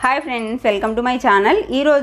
Hi friends welcome to my channel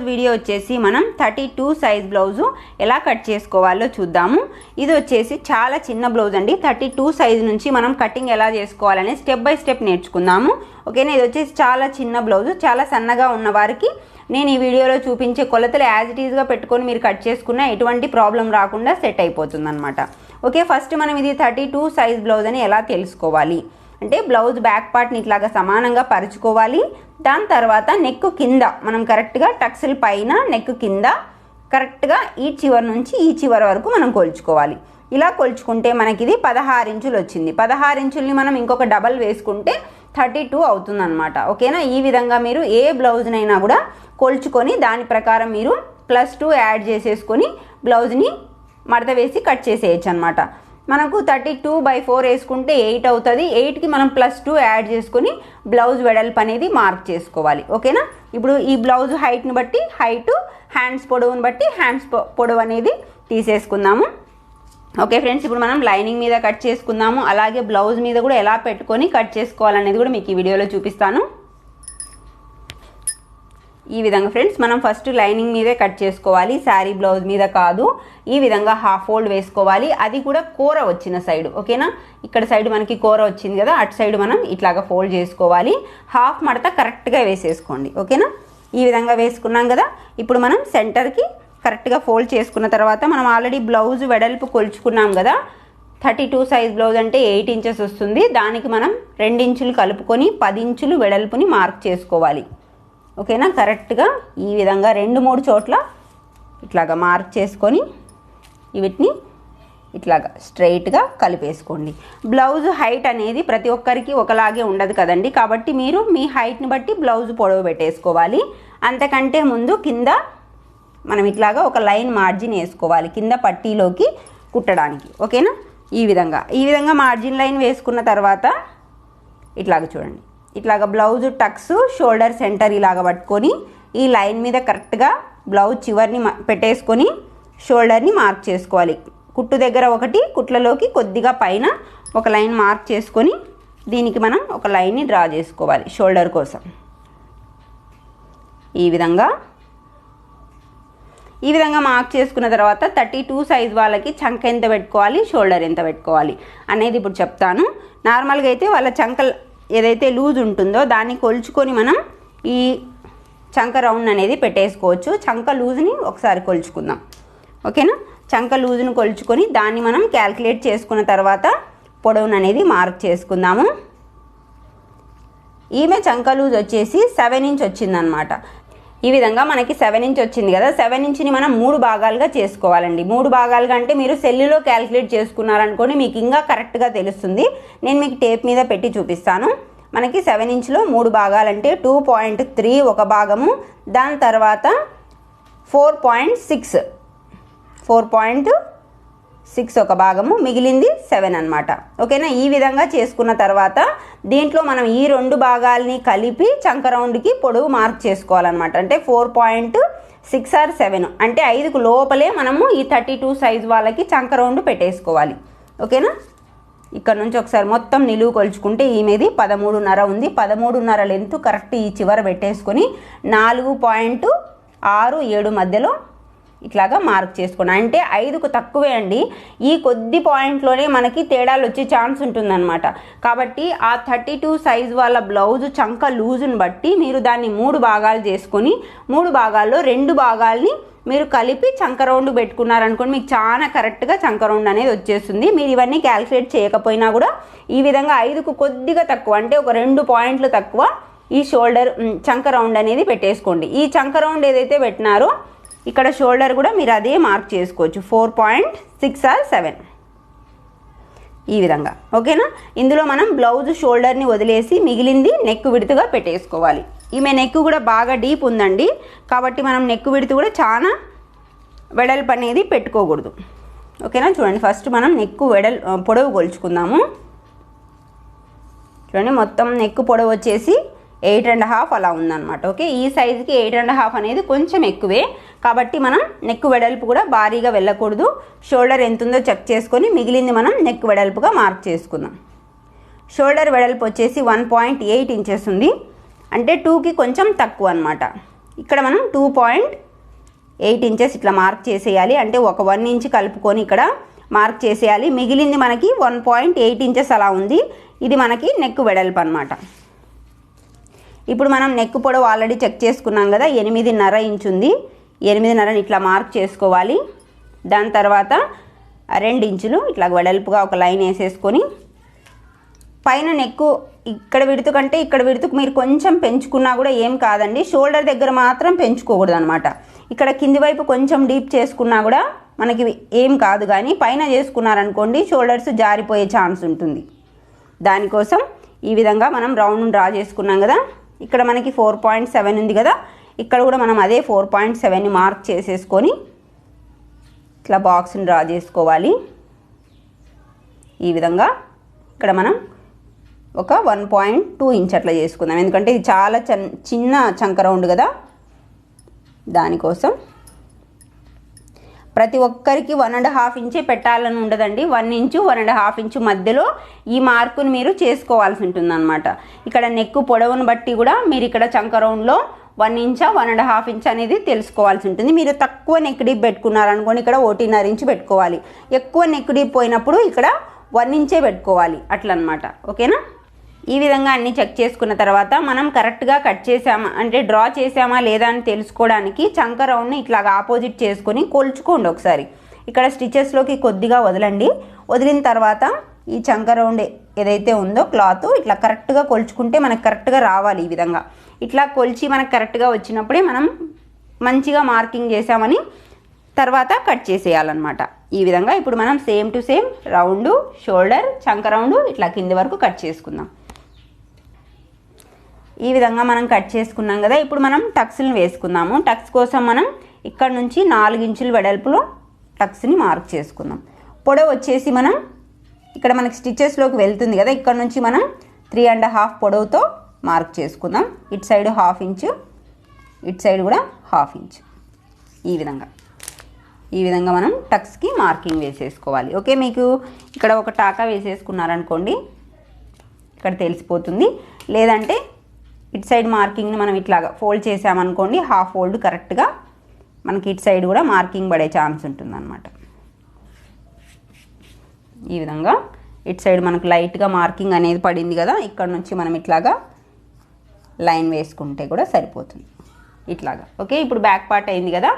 video వచ్చేసి మనం 32 size blouse ఎలా కట్ చేసుకోవాలో చూద్దాము। ఇది వచ్చేసి చాలా చిన్న బ్లౌజ్ అండి। 32 సైజ్ నుంచి మనం కటింగ్ ఎలా చేసుకోవాలని స్టెప్ బై స్టెప్ నేర్చుకుందాము। ఓకేనా। ఇది వచ్చేసి చాలా చిన్న బ్లౌజ్, చాలా సన్నగా ఉన్న వారికి నేను ఈ వీడియోలో చూపించే కొలతలు యాజ్ ఇట్ ఈజ్ గా పెట్టుకొని మీరు కట్ చేసుకున్నా ఎటువంటి ప్రాబ్లం రాకుండా సెట్ అయిపోతుందన్నమాట। ఓకే, ఫస్ట్ మనం ఇది 32 సైజ్ బ్లౌజ్ అని ఎలా తెలుసుకోవాలి అంటే బ్లౌజ్ బ్యాక్ పార్ట్ ని ఇట్లాగా సమానంగా పరుచుకోవాలి। దాని తర్వాత నెక్ కింద మనం కరెక్ట్ గా టక్స్ల పైన నెక్ కింద కరెక్ట్ గా ఈ చివర నుంచి ఈ చివర వరకు మనం కొలుచుకోవాలి। ఇలా కొలుచుకుంటే మనకి ఇది 16 ఇంచులు వచ్చింది। 16 ఇంచుల్ని మనం ఇంకొక డబల్ వేసుకుంటే 32 అవుతుందన్నమాట। ఓకేనా। ఈ విధంగా మీరు ఏ బ్లౌజ్ నైనా కూడా కొలుచుకొని దాని ప్రకారం మీరు +2 యాడ్ చేసేసుకొని బ్లౌజ్ ని మడత వేసి కట్ చేసేయచ్చు అన్నమాట। మనకు 32/4 వేసుకుంటే 8 అవుతుంది। 8కి మనం +2 యాడ్ చేసుకొని బ్లౌజ్ వెడల్పు అనేది మార్క్ చేసుకోవాలి। ఓకేనా। ఇప్పుడు ఈ బ్లౌజ్ హైట్ని బట్టి హైట్, హ్యాండ్స్ పొడవుని బట్టి హ్యాండ్స్ పొడవు అనేది తీసేసుకుందాము। ఓకే ఫ్రెండ్స్, ఇప్పుడు మనం లైనింగ్ మీద కట్ చేసుకుందాము। అలాగే బ్లౌజ్ మీద కూడా ఎలా పెట్టుకొని కట్ చేసుకోవాలనేది కూడా మీకు ఈ వీడియోలో చూపిస్తాను। ఈ విధంగా ఫ్రెండ్స్ మనం ఫస్ట్ లైనింగ్ మీదే కట్ చేసుకోవాలి, శారీ బ్లౌజ్ మీద కాదు। ఈ విధంగా హాఫ్ ఫోల్డ్ వేసుకోవాలి, అది కూడా కూర వచ్చిన సైడ్। ఓకేనా। ఇక్కడ సైడ్ మనకి కూర వచ్చింది కదా, అటు సైడ్ మనం ఇట్లాగా ఫోల్డ్ చేసుకోవాలి। హాఫ్ మడత కరెక్ట్గా వేసేసుకోండి। ఓకేనా। ఈ విధంగా వేసుకున్నాం కదా, ఇప్పుడు మనం సెంటర్కి కరెక్ట్గా ఫోల్డ్ చేసుకున్న తర్వాత మనం ఆల్రెడీ బ్లౌజ్ వెడల్పు కొలుచుకున్నాం కదా। 32 సైజ్ బ్లౌజ్ అంటే 8 ఇంచెస్ వస్తుంది। దానికి మనం 2 ఇంచులు కలుపుకొని 10 ఇంచులు వెడల్పుని మార్క్ చేసుకోవాలి। ఓకేనా। కరెక్ట్గా ఈ విధంగా 2-3 చోట్ల ఇట్లాగా మార్క్ చేసుకొని వీటిని ఇట్లాగా స్ట్రైట్గా కలిపేసుకోండి। బ్లౌజ్ హైట్ అనేది ప్రతి ఒక్కరికి ఒకలాగే ఉండదు కదండి, కాబట్టి మీరు మీ హైట్ని బట్టి బ్లౌజ్ పొడవు పెట్టేసుకోవాలి। అంతకంటే ముందు కింద మనం ఇట్లాగా ఒక లైన్ మార్జిన్ వేసుకోవాలి కింద పట్టీలోకి కుట్టడానికి। ఓకేనా। ఈ విధంగా మార్జిన్ లైన్ వేసుకున్న తర్వాత ఇట్లాగ చూడండి, ఇట్లాగా బ్లౌజ్ టక్స్ షోల్డర్ సెంటర్ ఇలాగ పట్టుకొని ఈ లైన్ మీద కరెక్ట్గా బ్లౌజ్ చివర్ని పెట్టేసుకొని షోల్డర్ని మార్క్ చేసుకోవాలి। కుట్టు దగ్గర ఒకటి, కుట్లలోకి కొద్దిగా పైన ఒక లైన్ మార్క్ చేసుకొని దీనికి మనం ఒక లైన్ని డ్రా చేసుకోవాలి షోల్డర్ కోసం। ఈ విధంగా మార్క్ చేసుకున్న తర్వాత 32 సైజ్ వాళ్ళకి చంక ఎంత పెట్టుకోవాలి, షోల్డర్ ఎంత పెట్టుకోవాలి అనేది ఇప్పుడు చెప్తాను। నార్మల్గా అయితే వాళ్ళ చంకల్ ఏదైతే లూజ్ ఉంటుందో దాన్ని కొలుచుకొని మనం ఈ చంక రౌండ్ అనేది పెట్టేసుకోవచ్చు। చంక లూజ్ని ఒకసారి కొలుచుకుందాం। ఓకేనా। చంక లూజ్ని కొలుచుకొని దాన్ని మనం క్యాల్కులేట్ చేసుకున్న తర్వాత పొడవును అనేది మార్క్ చేసుకుందాము। ఈమె చంక లూజ్ వచ్చేసి 7 ఇంచ్ వచ్చిందనమాట। ఈ విధంగా మనకి 7 ఇంచ్ వచ్చింది కదా, 7 ఇంచ్ని మనం 3 భాగాలుగా చేసుకోవాలండి। 3 భాగాలుగా అంటే మీరు సెల్లులో క్యాల్కులేట్ చేసుకున్నారనుకోండి మీకు ఇంకా కరెక్ట్గా తెలుస్తుంది। నేను మీకు టేప్ మీద పెట్టి చూపిస్తాను। మనకి 7 ఇంచ్లో 3 భాగాలంటే 2.3 ఒక భాగము, దాని తర్వాత 4.6 ఒక భాగము, మిగిలింది 7 అన్నమాట। ఓకేనా। ఈ విధంగా చేసుకున్న తర్వాత దీంట్లో మనం ఈ 2 భాగాల్ని కలిపి చంక రౌండ్కి పొడవు మార్క్ చేసుకోవాలన్నమాట। అంటే 4.6 or 7 అంటే 5కు లోపలే మనము ఈ 32 సైజ్ వాళ్ళకి చంక రౌండ్ పెట్టేసుకోవాలి। ఓకేనా। ఇక్కడ నుంచి ఒకసారి మొత్తం నిలువు కొలుచుకుంటే ఈమెది 13.5 ఉంది। 13.5 లెంత్ కరెక్ట్ ఈ చివర పెట్టేసుకొని 4.67 మధ్యలో ఇట్లాగా మార్క్ చేసుకోండి। అంటే 5కు తక్కువే అండి, ఈ కొద్ది పాయింట్లోనే మనకి తేడాలు వచ్చే ఛాన్స్ ఉంటుందన్నమాట। కాబట్టి ఆ 32 సైజ్ వాళ్ళ బ్లౌజ్ చంక లూజుని బట్టి మీరు దాన్ని 3 భాగాలు చేసుకొని 3 భాగాల్లో 2 భాగాల్ని మీరు కలిపి చంక రౌండ్ పెట్టుకున్నారనుకోండి మీకు చాలా కరెక్ట్గా చంక రౌండ్ అనేది వచ్చేస్తుంది। మీరు ఇవన్నీ క్యాల్కులేట్ చేయకపోయినా కూడా ఈ విధంగా 5కు కొద్దిగా తక్కువ అంటే ఒక 2 పాయింట్లు తక్కువ ఈ షోల్డర్ చంక రౌండ్ అనేది పెట్టేసుకోండి। ఈ చంక రౌండ్ ఏదైతే పెట్టినారో ఇక్కడ షోల్డర్ కూడా మీరు అదే మార్క్ చేసుకోవచ్చు, 4.6 or 7 ఈ విధంగా। ఓకేనా। ఇందులో మనం బ్లౌజ్ షోల్డర్ని వదిలేసి మిగిలింది నెక్ విడుతుగా పెట్టేసుకోవాలి। ఈమె నెక్ కూడా బాగా డీప్ ఉందండి, కాబట్టి మనం నెక్ విడుతు కూడా చాలా వెడల్పు అనేది పెట్టుకోకూడదు। ఓకేనా। చూడండి, ఫస్ట్ మనం నెక్ పొడవు కొలుచుకుందాము। చూడండి, మొత్తం నెక్ పొడవు వచ్చేసి 8.5 అలా ఉందన్నమాట। ఓకే, ఈ సైజుకి 8.5 అనేది కొంచెం ఎక్కువే, కాబట్టి మనం నెక్ వెడల్పు కూడా భారీగా వెళ్ళకూడదు। షోల్డర్ ఎంత ఉందో చెక్ చేసుకొని మిగిలింది మనం నెక్ వెడల్పుగా మార్క్ చేసుకుందాం। షోల్డర్ వెడల్పు వచ్చేసి 1.8 ఇంచెస్ ఉంది। అంటే 2కి కొంచెం తక్కువ అనమాట. ఇక్కడ మనం 2.8 ఇంచెస్ ఇట్లా మార్క్ చేసేయాలి. అంటే ఒక 1 ఇంచ్ కలుపుకొని ఇక్కడ మార్క్ చేసేయాలి. మిగిలింది మనకి 1.8 ఇంచెస్ అలా ఉంది. ఇది మనకి నెక్ వెడల్పు అనమాట. ఇప్పుడు మనం నెక్ పొడవు ఆల్రెడీ చెక్ చేసుకున్నాం కదా, 8.5 ఇంచ్ ఉంది. 8.5 ఇట్లా మార్క్ చేసుకోవాలి. దాని తర్వాత 2 ఇంచులు ఇట్లా వెడల్పుగా ఒక లైన్ వేసేసుకొని పైన నెక్ ఇక్కడ విడుతు కంటే ఇక్కడ విడుతుకు మీరు కొంచెం పెంచుకున్నా కూడా ఏం కాదండి. షోల్డర్ దగ్గర మాత్రం పెంచుకోకూడదు అనమాట. ఇక్కడ కింది వైపు కొంచెం డీప్ చేసుకున్నా కూడా మనకి ఏం కాదు, కానీ పైన చేసుకున్నారనుకోండి షోల్డర్స్ జారిపోయే ఛాన్స్ ఉంటుంది. దానికోసం ఈ విధంగా మనం రౌండ్ డ్రా చేసుకున్నాం కదా. ఇక్కడ మనకి 4.7 ఉంది కదా, ఇక్కడ కూడా మనం అదే 4.7ని మార్క్ చేసేసుకొని ఇట్లా బాక్స్ని డ్రా చేసుకోవాలి. ఈ విధంగా ఇక్కడ మనం ఒక 1.2 ఇంచ్ అట్లా చేసుకుందాం. ఎందుకంటే ఇది చాలా చిన్న చంక రౌండ్ కదా, దానికోసం ప్రతి ఒక్కరికి 1.5 ఇంచే పెట్టాలని ఉండదండి. 1 ఇంచు 1.5 ఇంచు మధ్యలో ఈ మార్కుని మీరు చేసుకోవాల్సి ఉంటుంది అనమాట. ఇక్కడ నెక్ పొడవును బట్టి కూడా మీరు ఇక్కడ చంక రౌండ్లో 1 ఇంచా 1.5 ఇంచ్ అనేది తెలుసుకోవాల్సి ఉంటుంది. మీరు తక్కువ నెక్ డీప్ పెట్టుకున్నారనుకోండి ఇక్కడ 1.5 ఇంచు పెట్టుకోవాలి. ఎక్కువ నెక్ డీప్ పోయినప్పుడు ఇక్కడ 1 ఇంచే పెట్టుకోవాలి అట్లా అనమాట. ఓకేనా? ఈ విధంగా అన్నీ చెక్ చేసుకున్న తర్వాత మనం కరెక్ట్గా కట్ చేసామా అంటే డ్రా చేసామా లేదా అని తెలుసుకోవడానికి చంక రౌండ్ని ఇట్లాగా ఆపోజిట్ చేసుకొని కొలుచుకోండి ఒకసారి. ఇక్కడ స్టిచెస్లోకి కొద్దిగా వదలండి. వదిలిన తర్వాత ఈ చంక రౌండ్ ఏదైతే ఉందో క్లాత్ ఇట్లా కరెక్ట్గా కొలుచుకుంటే మనకు కరెక్ట్గా రావాలి. ఈ విధంగా ఇట్లా కొలిచి మనకు కరెక్ట్గా వచ్చినప్పుడే మనం మంచిగా మార్కింగ్ చేసామని తర్వాత కట్ చేసేయాలన్నమాట. ఈ విధంగా ఇప్పుడు మనం same to same round, shoulder, చంక రౌండ్ ఇట్లా కింది వరకు కట్ చేసుకుందాం. ఈ విధంగా మనం కట్ చేసుకున్నాం కదా. ఇప్పుడు మనం టక్స్ని వేసుకుందాము. టక్స్ కోసం మనం ఇక్కడ నుంచి 4 ఇంచుల వెడల్పులో టక్స్ని మార్క్ చేసుకుందాం. పొడవు వచ్చేసి మనం ఇక్కడ మనకి స్టిచెస్లోకి వెళ్తుంది కదా, ఇక్కడ నుంచి మనం 3.5 పొడవుతో మార్క్ చేసుకుందాం. ఇటు సైడ్ 1/2 ఇంచు, ఇటు సైడ్ కూడా 1/2 ఇంచు. ఈ విధంగా మనం టక్స్కి మార్కింగ్ వేసేసుకోవాలి. ఓకే, మీకు ఇక్కడ ఒక టాకా వేసేసుకున్నారనుకోండి ఇక్కడ తెలిసిపోతుంది. లేదంటే ఇటు సైడ్ మార్కింగ్ని మనం ఇట్లాగా ఫోల్డ్ చేసామనుకోండి, హాఫ్ ఫోల్డ్ కరెక్ట్గా మనకి ఇటు సైడ్ కూడా మార్కింగ్ పడే ఛాన్స్ ఉంటుందన్నమాట. ఈ విధంగా ఇటు సైడ్ మనకు లైట్గా మార్కింగ్ అనేది పడింది కదా, ఇక్కడ నుంచి మనం ఇట్లాగా లైన్ వేసుకుంటే కూడా సరిపోతుంది ఇట్లాగా. ఓకే, ఇప్పుడు బ్యాక్ పార్ట్ అయింది కదా.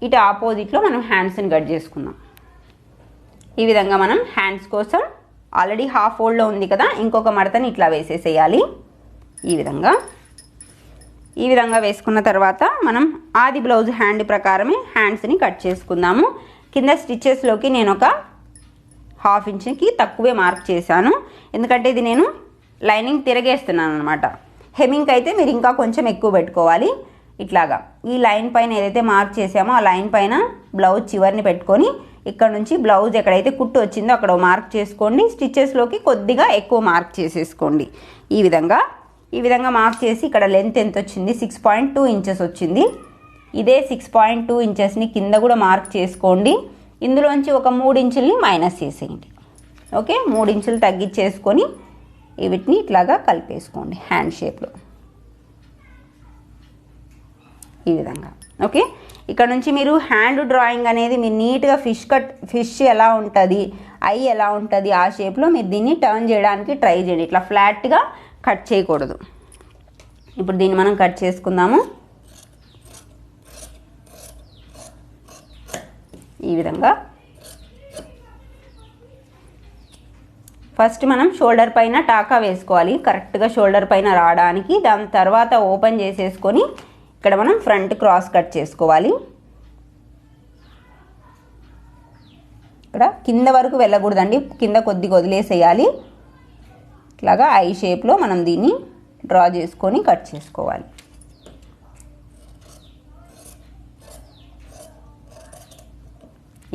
ఇటు ఆపోజిట్లో మనం హ్యాండ్స్ని కట్ చేసుకుందాం. ఈ విధంగా మనం హ్యాండ్స్ కోసం ఆల్రెడీ హాఫ్ ఫోల్డ్లో ఉంది కదా, ఇంకొక మడతని ఇట్లా వేసేసేయాలి. ఈ విధంగా వేసుకున్న తర్వాత మనం ఆది బ్లౌజ్ హ్యాండ్ ప్రకారమే హ్యాండ్స్ని కట్ చేసుకుందాము. కింద స్టిచెస్లోకి నేను ఒక 1/2 ఇంచుకి తక్కువే మార్క్ చేశాను. ఎందుకంటే ఇది నేను లైనింగ్ తిరగేస్తున్నాను అనమాట. హెమ్మింగ్కి అయితే మీరు ఇంకా కొంచెం ఎక్కువ పెట్టుకోవాలి. ఇట్లాగా ఈ లైన్ పైన ఏదైతే మార్క్ చేసామో ఆ లైన్ పైన బ్లౌజ్ చివరిని పెట్టుకొని ఇక్కడ నుంచి బ్లౌజ్ ఎక్కడైతే కుట్టు వచ్చిందో అక్కడ మార్క్ చేసుకోండి. స్టిచెస్లోకి కొద్దిగా ఎక్కువ మార్క్ చేసేసుకోండి. ఈ విధంగా మార్క్ చేసి ఇక్కడ లెంత్ ఎంత వచ్చింది, 6.2 ఇంచెస్ వచ్చింది. ఇదే 6.2 ఇంచెస్ని కింద కూడా మార్క్ చేసుకోండి. ఇందులోంచి ఒక 3 ఇంచుల్ని మైనస్ చేసేయండి. ఓకే, 3 ఇంచులు తగ్గించేసుకొని వీటిని ఇట్లాగా కలిపేసుకోండి హ్యాండ్ షేప్లో ఈ విధంగా. ఓకే, ఇక్కడ నుంచి మీరు హ్యాండ్ డ్రాయింగ్ అనేది మీరు నీట్గా ఫిష్ ఎలా ఉంటుంది, ఐ ఎలా ఉంటుంది ఆ షేప్లో మీరు దీన్ని టర్న్ చేయడానికి ట్రై చేయండి. ఇట్లా ఫ్లాట్గా కట్ చేయకూడదు. ఇప్పుడు దీన్ని మనం కట్ చేసుకుందాము. ఈ విధంగా ఫస్ట్ మనం షోల్డర్ పైన టాకా వేసుకోవాలి, కరెక్ట్గా షోల్డర్ పైన రావడానికి. దాని తర్వాత ఓపెన్ చేసేసుకొని ఇక్కడ మనం ఫ్రంట్ క్రాస్ కట్ చేసుకోవాలి. ఇక్కడ కింద వరకు వెళ్ళకూడదండి, కింద కొద్దిగా వదిలేసేయాలి. ఇట్లాగా ఐ షేప్లో మనం దీన్ని డ్రా చేసుకొని కట్ చేసుకోవాలి.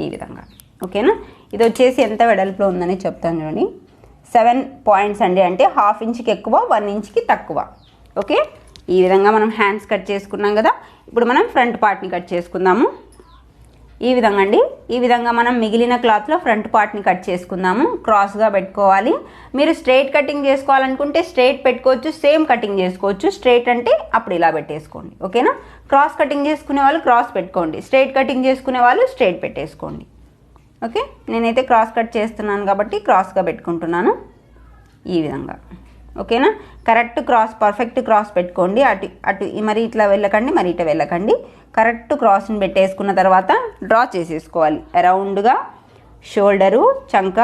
ఈ విధంగా. ఓకేనా, ఇది వచ్చేసి ఎంత వెడల్పులో ఉందని చెప్తాను చూడండి. 7 పాయింట్స్ అండి, అంటే 1/2 ఇంచుకి ఎక్కువ 1 ఇంచుకి తక్కువ. ఓకే, ఈ విధంగా మనం హ్యాండ్స్ కట్ చేసుకున్నాం కదా. ఇప్పుడు మనం ఫ్రంట్ పార్ట్ని కట్ చేసుకుందాము. ఈ విధంగా అండి, ఈ విధంగా మనం మిగిలిన క్లాత్లో ఫ్రంట్ పార్ట్ని కట్ చేసుకుందాము. క్రాస్గా పెట్టుకోవాలి. మీరు స్ట్రైట్ కటింగ్ చేసుకోవాలనుకుంటే స్ట్రైట్ పెట్టుకోవచ్చు, సేమ్ కటింగ్ చేసుకోవచ్చు. స్ట్రైట్ అంటే అప్పుడు ఇలా పెట్టేసుకోండి, ఓకేనా. క్రాస్ కటింగ్ చేసుకునే వాళ్ళు క్రాస్ పెట్టుకోండి, స్ట్రైట్ కటింగ్ చేసుకునే వాళ్ళు స్ట్రైట్ పెట్టేసుకోండి, ఓకే. నేనైతే క్రాస్ కట్ చేస్తున్నాను కాబట్టి క్రాస్గా పెట్టుకుంటున్నాను ఈ విధంగా, ఓకేనా. కరెక్ట్ క్రాస్, పర్ఫెక్ట్ క్రాస్ పెట్టుకోండి. అటు అటు మరి ఇట్లా వెళ్ళకండి, మరి ఇట్లా వెళ్ళకండి. కరెక్ట్ క్రాస్ని పెట్టేసుకున్న తర్వాత డ్రా చేసేసుకోవాలి. రౌండ్గా షోల్డరు, చంక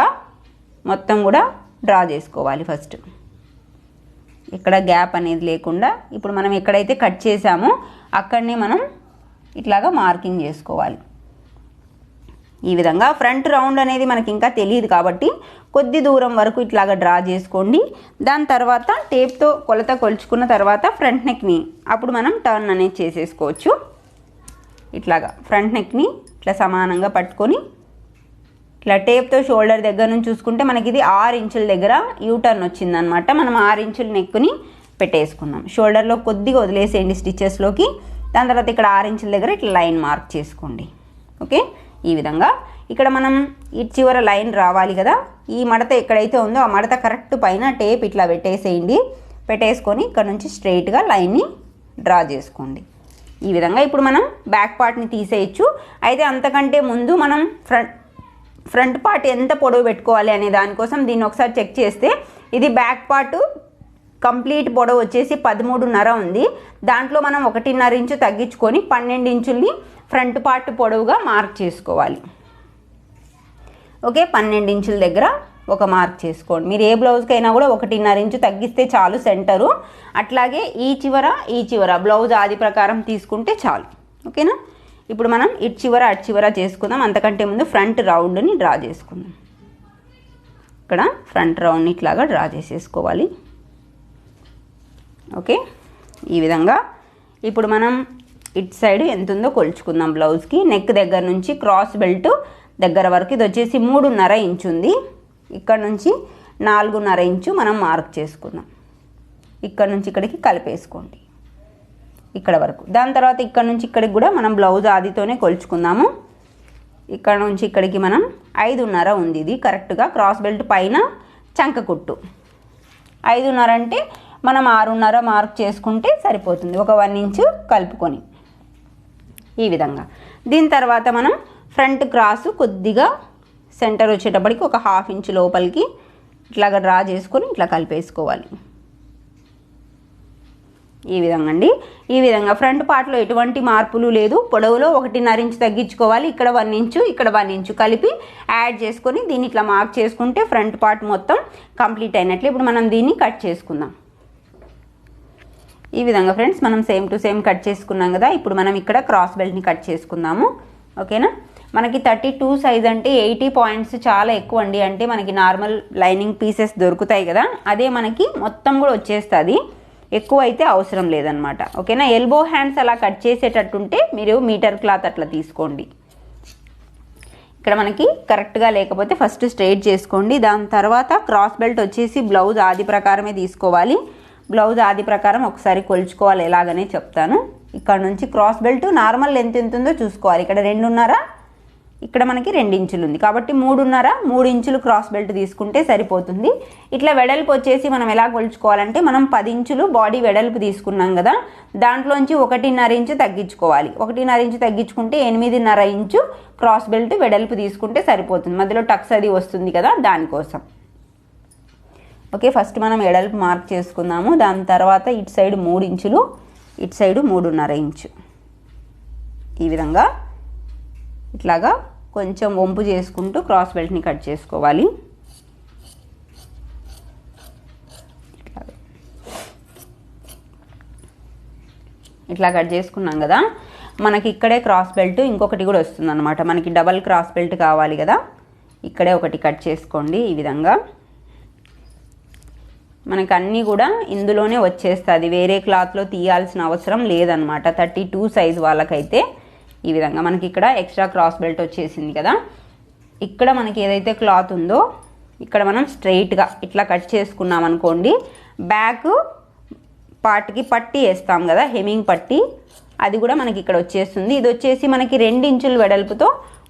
మొత్తం కూడా డ్రా చేసుకోవాలి ఫస్ట్. ఇక్కడ గ్యాప్ అనేది లేకుండా ఇప్పుడు మనం ఎక్కడైతే కట్ చేసామో అక్కడనే మనం ఇట్లాగా మార్కింగ్ చేసుకోవాలి. ఈ విధంగా ఫ్రంట్ రౌండ్ అనేది మనకి ఇంకా తెలియదు కాబట్టి కొద్ది దూరం వరకు ఇట్లాగా డ్రా చేసుకోండి. దాని తర్వాత టేప్తో కొలత కొలుచుకున్న తర్వాత ఫ్రంట్ నెక్ని అప్పుడు మనం టర్న్ అనేది చేసేసుకోవచ్చు. ఇట్లాగా ఫ్రంట్ నెక్ని ఇట్లా సమానంగా పట్టుకొని ఇట్లా టేప్తో షోల్డర్ దగ్గర నుంచి చూసుకుంటే మనకి ఇది 6 ఇంచుల దగ్గర యూటర్న్ వచ్చిందనమాట. మనం 6 ఇంచుల నెక్ని పెట్టేసుకున్నాం. షోల్డర్లో కొద్దిగా వదిలేసేయండి స్టిచెస్లోకి. దాని తర్వాత ఇక్కడ 6 ఇంచుల దగ్గర ఇట్లా లైన్ మార్క్ చేసుకోండి, ఓకే. ఈ విధంగా ఇక్కడ మనం ఇటు చివర లైన్ రావాలి కదా. ఈ మడత ఎక్కడైతే ఉందో ఆ మడత కరెక్ట్ పైన టేప్ ఇట్లా పెట్టేసేయండి. పెట్టేసుకొని ఇక్కడ నుంచి స్ట్రైట్గా లైన్ని డ్రా చేసుకోండి ఈ విధంగా. ఇప్పుడు మనం బ్యాక్ పార్ట్ని తీసేయచ్చు. అయితే అంతకంటే ముందు మనం ఫ్రంట్ పార్ట్ ఎంత పొడవు పెట్టుకోవాలి అనే దానికోసం దీన్ని ఒకసారి చెక్ చేస్తే ఇది బ్యాక్ పార్ట్ కంప్లీట్ పొడవు వచ్చేసి 13.5 ఉంది. దాంట్లో మనం 1.5 ఇంచు తగ్గించుకొని 12 ఇంచుల్ని ఫ్రంట్ పార్ట్ పొడవుగా మార్క్ చేసుకోవాలి, ఓకే. 12 ఇంచుల దగ్గర ఒక మార్క్ చేసుకోండి. మీరు ఏ బ్లౌజ్కైనా కూడా 1.5 ఇంచు తగ్గిస్తే చాలు సెంటరు. అట్లాగే ఈ చివర బ్లౌజ్ ఆది ప్రకారం తీసుకుంటే చాలు, ఓకేనా. ఇప్పుడు మనం ఇటు చివర అటు చివర చేసుకుందాం. అంతకంటే ముందు ఫ్రంట్ రౌండ్ని డ్రా చేసుకుందాం. ఇక్కడ ఫ్రంట్ రౌండ్ని ఇట్లాగా డ్రా చేసేసుకోవాలి, ఓకే. ఈ విధంగా ఇప్పుడు మనం ఇటు సైడ్ ఎంత ఉందో కొలుచుకుందాం. బ్లౌజ్కి నెక్ దగ్గర నుంచి క్రాస్ బెల్ట్ దగ్గర వరకు ఇది వచ్చేసి 3.5 ఇంచు ఉంది. ఇక్కడ నుంచి 4.5 ఇంచు మనం మార్క్ చేసుకుందాం. ఇక్కడ నుంచి ఇక్కడికి కలిపేసుకోండి ఇక్కడ వరకు. దాని తర్వాత ఇక్కడ నుంచి ఇక్కడికి కూడా మనం బ్లౌజ్ ఆదితోనే కొలుచుకుందాము. ఇక్కడ నుంచి ఇక్కడికి మనం 5.5 ఉంది. ఇది కరెక్ట్గా క్రాస్ బెల్ట్ పైన చంక కుట్టు 5.5 అంటే మనం 6.5 మార్క్ చేసుకుంటే సరిపోతుంది, ఒక 1 ఇంచు కలుపుకొని ఈ విధంగా. దీని తర్వాత మనం ఫ్రంట్ క్రాసు కొద్దిగా సెంటర్ వచ్చేటప్పటికి ఒక 1/2 ఇంచు లోపలికి ఇట్లాగా డ్రా చేసుకొని ఇట్లా కలిపేసుకోవాలి ఈ విధంగా అండి. ఈ విధంగా ఫ్రంట్ పార్ట్లో ఎటువంటి మార్పులు లేదు. పొడవులో 1.5 ఇంచు తగ్గించుకోవాలి. ఇక్కడ 1 ఇంచు, ఇక్కడ 1 ఇంచు కలిపి యాడ్ చేసుకొని దీన్ని ఇట్లా మార్క్ చేసుకుంటే ఫ్రంట్ పార్ట్ మొత్తం కంప్లీట్ అయినట్లు. ఇప్పుడు మనం దీన్ని కట్ చేసుకుందాం ఈ విధంగా ఫ్రెండ్స్. మనం సేమ్ టు సేమ్ కట్ చేసుకున్నాం కదా. ఇప్పుడు మనం ఇక్కడ క్రాస్ బెల్ట్ని కట్ చేసుకుందాము, ఓకేనా. మనకి 32 సైజ్ అంటే 80 పాయింట్స్ చాలా ఎక్కువ అండి. అంటే మనకి నార్మల్ లైనింగ్ పీసెస్ దొరుకుతాయి కదా, అదే మనకి మొత్తం కూడా వచ్చేస్తుంది. ఎక్కువ అయితే అవసరం లేదనమాట, ఓకేనా. ఎల్బో హ్యాండ్స్ అలా కట్ చేసేటట్టుంటే మీరు మీటర్ క్లాత్ అట్లా తీసుకోండి. ఇక్కడ మనకి కరెక్ట్గా లేకపోతే ఫస్ట్ స్ట్రైట్ చేసుకోండి. దాని తర్వాత క్రాస్ బెల్ట్ వచ్చేసి బ్లౌజ్ ఆది ప్రకారమే తీసుకోవాలి. బ్లౌజ్ ఆది ప్రకారం ఒకసారి కొలుచుకోవాలి, ఎలాగనే చెప్తాను. ఇక్కడ నుంచి క్రాస్ బెల్ట్ నార్మల్ లెంత్ ఎంత ఉందో చూసుకోవాలి. ఇక్కడ 2.5, ఇక్కడ మనకి 2 ఇంచులు ఉంది కాబట్టి 3 ఇంచులు క్రాస్ బెల్ట్ తీసుకుంటే సరిపోతుంది. ఇట్లా వెడల్పు వచ్చేసి మనం ఎలా కొలుచుకోవాలంటే మనం 10 ఇంచులు బాడీ వెడల్పు తీసుకున్నాం కదా, దాంట్లోంచి 1.5 ఇంచు తగ్గించుకోవాలి. 1.5 ఇంచు తగ్గించుకుంటే 8.5 ఇంచు క్రాస్ బెల్ట్ వెడల్పు తీసుకుంటే సరిపోతుంది. మధ్యలో టక్స్ అది వస్తుంది కదా, దానికోసం, ఓకే. ఫస్ట్ మనం వెడల్పు మార్క్ చేసుకుందాము. దాని తర్వాత ఇటు సైడ్ 3 ఇంచులు, ఇటు సైడ్ 3.5 ఇంచు ఈ విధంగా ఇట్లాగా కొంచెం వంపు చేసుకుంటూ క్రాస్ బెల్ట్ని కట్ చేసుకోవాలి. ఇట్లా కట్ చేసుకున్నాం కదా. మనకి ఇక్కడే క్రాస్ బెల్ట్ ఇంకొకటి కూడా వస్తుంది అనమాట. మనకి డబల్ క్రాస్ బెల్ట్ కావాలి కదా, ఇక్కడే ఒకటి కట్ చేసుకోండి ఈ విధంగా. మనకు అన్నీ కూడా ఇందులోనే వచ్చేస్తుంది, వేరే క్లాత్లో తీయాల్సిన అవసరం లేదనమాట. 32 సైజ్ వాళ్ళకైతే ఈ విధంగా మనకి ఇక్కడ ఎక్స్ట్రా క్రాస్ బెల్ట్ వచ్చేసింది కదా. ఇక్కడ మనకి ఏదైతే క్లాత్ ఉందో ఇక్కడ మనం స్ట్రైట్గా ఇట్లా కట్ చేసుకున్నాం అనుకోండి. బ్యాక్ పార్ట్కి పట్టీ వేస్తాం కదా, హెమ్మింగ్ పట్టీ, అది కూడా మనకి ఇక్కడ వచ్చేస్తుంది. ఇది వచ్చేసి మనకి 2 ఇంచుల వెడల్పుతో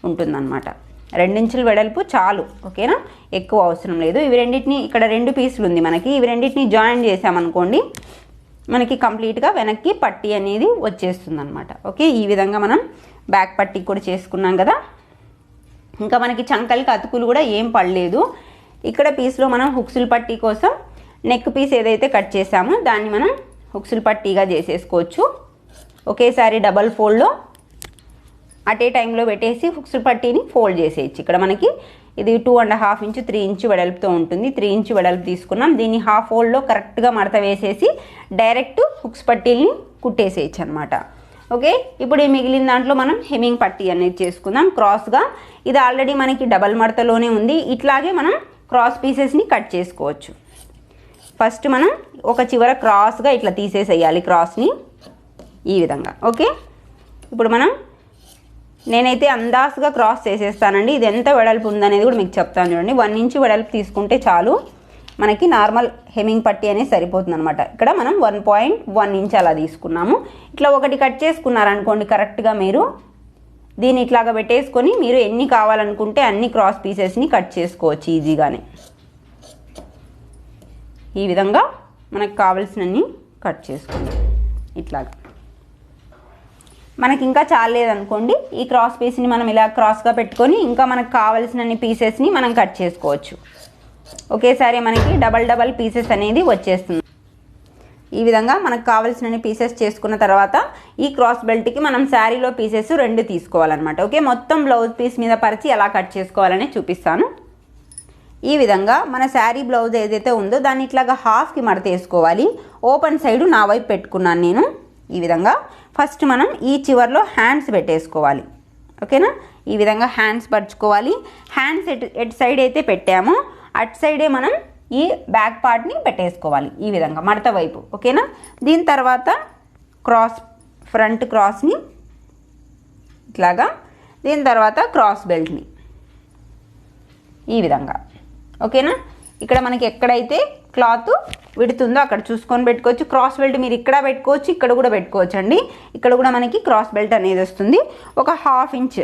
ఉంటుందన్నమాట. 2 ఇంచుల వెడల్పు చాలు, ఓకేనా, ఎక్కువ అవసరం లేదు. ఇవి రెండింటిని ఇక్కడ 2 పీసులు ఉంది మనకి, ఇవి రెండింటిని జాయిన్ చేసామనుకోండి మనకి కంప్లీట్గా వెనక్కి పట్టీ అనేది వచ్చేస్తుంది అనమాట. ఓకే, ఈ విధంగా మనం బ్యాక్ పట్టీ కూడా చేసుకున్నాం కదా. ఇంకా మనకి చంకలకి అతుకులు కూడా ఏం పడలేదు. ఇక్కడ పీస్లో మనం హుక్సుల పట్టీ కోసం నెక్ పీస్ ఏదైతే కట్ చేసామో దాన్ని మనం హుక్సుల పట్టీగా చేసేసుకోవచ్చు. ఒకేసారి డబల్ ఫోల్డ్లో అటే టైంలో పెట్టేసి హుక్సుల పట్టీని ఫోల్డ్ చేసేయచ్చు. ఇక్కడ మనకి ఇది 2.5 ఇంచు 3 ఇంచు వెడల్పుతో ఉంటుంది. 3 ఇంచు వెడల్పు తీసుకున్నాం. దీన్ని హాఫ్ ఫోల్డ్లో కరెక్ట్గా మడత వేసేసి డైరెక్ట్ హుక్స్ పట్టీల్ని కుట్టేసేయచ్చు అనమాట. ఓకే, ఇప్పుడు ఈ మిగిలిన దాంట్లో మనం హెమ్మింగ్ పట్టీ అనేది చేసుకుందాం క్రాస్గా. ఇది ఆల్రెడీ మనకి డబల్ మడతలోనే ఉంది. ఇట్లాగే మనం క్రాస్ పీసెస్ని కట్ చేసుకోవచ్చు. ఫస్ట్ మనం ఒక చివర క్రాస్గా ఇట్లా తీసేసేయాలి క్రాస్ని ఈ విధంగా. ఓకే, ఇప్పుడు మనం నేనైతే అందాసుగా క్రాస్ చేసేస్తానండి. ఇది ఎంత వెడల్పు ఉందనేది కూడా మీకు చెప్తాను చూడండి. 1 ఇంచు వెడల్పు తీసుకుంటే చాలు, మనకి నార్మల్ హెమ్మింగ్ పట్టీ అనేది సరిపోతుంది అనమాట. ఇక్కడ మనం 1.1 ఇంచ్ అలా తీసుకున్నాము. ఇట్లా ఒకటి కట్ చేసుకున్నారనుకోండి కరెక్ట్గా మీరు దీన్ని ఇట్లాగా పెట్టేసుకొని మీరు ఎన్ని కావాలనుకుంటే అన్ని క్రాస్ పీసెస్ని కట్ చేసుకోవచ్చు ఈజీగానే. ఈ విధంగా మనకు కావాల్సినన్ని కట్ చేసుకోండి ఇట్లాగా. మనకి ఇంకా చాలేదనుకోండి ఈ క్రాస్ పీస్ని మనం ఇలా క్రాస్గా పెట్టుకొని ఇంకా మనకు కావాల్సినన్ని పీసెస్ని మనం కట్ చేసుకోవచ్చు. ఒకేసారి మనకి డబల్ పీసెస్ అనేది వచ్చేస్తుంది. ఈ విధంగా మనకు కావాల్సినన్ని పీసెస్ చేసుకున్న తర్వాత ఈ క్రాస్ బెల్ట్కి మనం శారీలో పీసెస్ 2 తీసుకోవాలన్నమాట. ఓకే, మొత్తం బ్లౌజ్ పీస్ మీద పరిచి ఎలా కట్ చేసుకోవాలని చూపిస్తాను. ఈ విధంగా మన శారీ బ్లౌజ్ ఏదైతే ఉందో దాన్ని ఇట్లాగా హాఫ్కి మడత వేసుకోవాలి. ఓపెన్ సైడు నా వైపు పెట్టుకున్నాను నేను. ఈ విధంగా ఫస్ట్ మనం ఈ చివర్లో హ్యాండ్స్ పెట్టేసుకోవాలి. ఓకేనా, ఈ విధంగా హ్యాండ్స్ పరుచుకోవాలి. హ్యాండ్స్ ఎటు సైడ్ అయితే పెట్టామో అటు సైడే మనం ఈ బ్యాక్ పార్ట్ని పెట్టేసుకోవాలి ఈ విధంగా మడత వైపు. ఓకేనా, దీని తర్వాత ఫ్రంట్ క్రాస్ని ఇట్లాగా, దీని తర్వాత క్రాస్ బెల్ట్ని ఈ విధంగా. ఓకేనా, ఇక్కడ మనకి ఎక్కడైతే క్లాత్ విడుతుందో అక్కడ చూసుకొని పెట్టుకోవచ్చు. క్రాస్ బెల్ట్ మీరు ఇక్కడ పెట్టుకోవచ్చు, ఇక్కడ కూడా పెట్టుకోవచ్చు అండి. ఇక్కడ కూడా మనకి క్రాస్ బెల్ట్ అనేది వస్తుంది. ఒక 1/2 ఇంచ్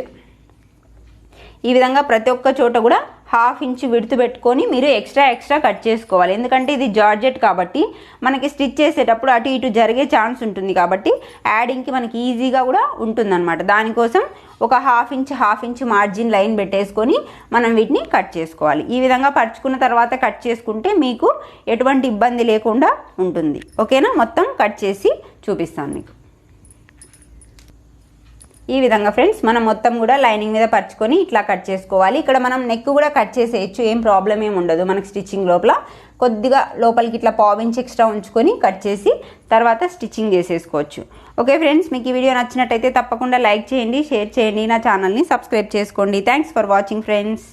ఈ విధంగా ప్రతి ఒక్క చోట కూడా 1/2 ఇంచ్ విడుతు పెట్టుకొని మీరు ఎక్స్ట్రా కట్ చేసుకోవాలి. ఎందుకంటే ఇది జార్జెట్ కాబట్టి మనకి స్టిచ్ చేసేటప్పుడు అటు ఇటు జరిగే ఛాన్స్ ఉంటుంది కాబట్టి యాడింగ్కి మనకి ఈజీగా కూడా ఉంటుందన్నమాట. దానికోసం ఒక 1/2 ఇంచ్ మార్జిన్ లైన్ పెట్టేసుకొని మనం వీటిని కట్ చేసుకోవాలి. ఈ విధంగా పరుచుకున్న తర్వాత కట్ చేసుకుంటే మీకు ఎటువంటి ఇబ్బంది లేకుండా ఉంటుంది. ఓకేనా, మొత్తం కట్ చేసి చూపిస్తాను మీకు. ఈ విధంగా ఫ్రెండ్స్ మనం మొత్తం కూడా లైనింగ్ మీద పరుచుకొని ఇట్లా కట్ చేసుకోవాలి. ఇక్కడ మనం నెక్ కూడా కట్ చేసేయచ్చు, ఏం ప్రాబ్లం ఏమి ఉండదు. మనకి స్టిచ్చింగ్ లోపల కొద్దిగా లోపలికి ఇట్లా 1/4 ఇంచ్ ఎక్స్ట్రా ఉంచుకొని కట్ చేసి తర్వాత స్టిచ్చింగ్ చేసేసుకోవచ్చు. ఓకే ఫ్రెండ్స్, మీకు ఈ వీడియో నచ్చినట్టయితే తప్పకుండా లైక్ చేయండి, షేర్ చేయండి, నా ఛానల్ని సబ్స్క్రైబ్ చేసుకోండి. Thanks for watching friends.